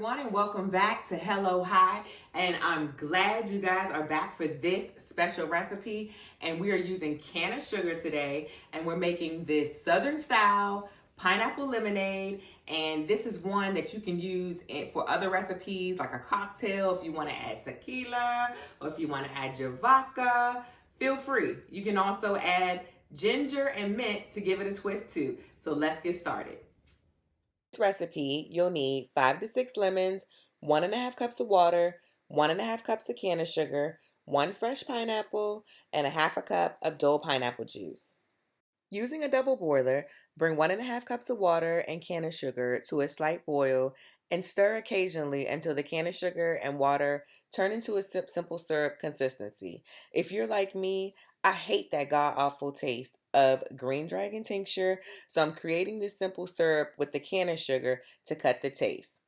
everyone, and welcome back to Hello High. And I'm glad you guys are back for this special recipe. And we are using Canna sugar today, and we're making this Southern style pineapple lemonade. And this is one that you can use for other recipes, like a cocktail. If you want to add tequila, or if you want to add your vodka, feel free. You can also add ginger and mint to give it a twist too. So let's get started. This recipe, you'll need 5 to 6 lemons, 1.5 cups of water, 1.5 cups of canna sugar, 1 fresh pineapple, and 1/2 cup of Dole pineapple juice. Using a double boiler, bring 1.5 cups of water and canna sugar to a slight boil and stir occasionally until the canna sugar and water turn into a simple syrup consistency. If you're like me, I hate that god-awful taste of green dragon tincture, so I'm creating this simple syrup with the canna sugar to cut the taste.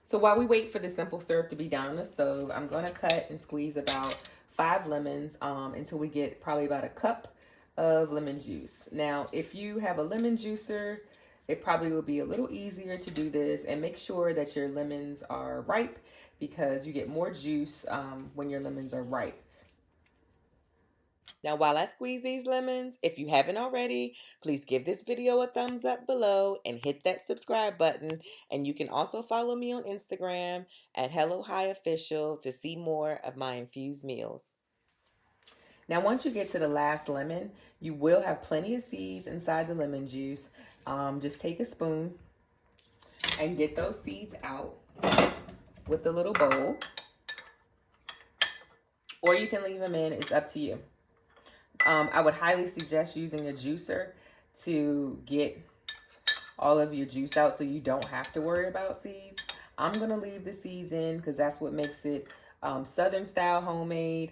So while we wait for the simple syrup to be down on the stove, I'm going to cut and squeeze about 5 lemons until we get probably about a cup of lemon juice. Now, if you have a lemon juicer, it probably will be a little easier to do this, and make sure that your lemons are ripe because you get more juice when your lemons are ripe. Now, while I squeeze these lemons, if you haven't already, please give this video a thumbs up below and hit that subscribe button. And you can also follow me on Instagram at HelloHighOfficial to see more of my infused meals. Now, once you get to the last lemon, you will have plenty of seeds inside the lemon juice. Just take a spoon and get those seeds out with the little bowl. Or you can leave them in, it's up to you. I would highly suggest using a juicer to get all of your juice out so you don't have to worry about seeds. I'm going to leave the seeds in because that's what makes it Southern style homemade.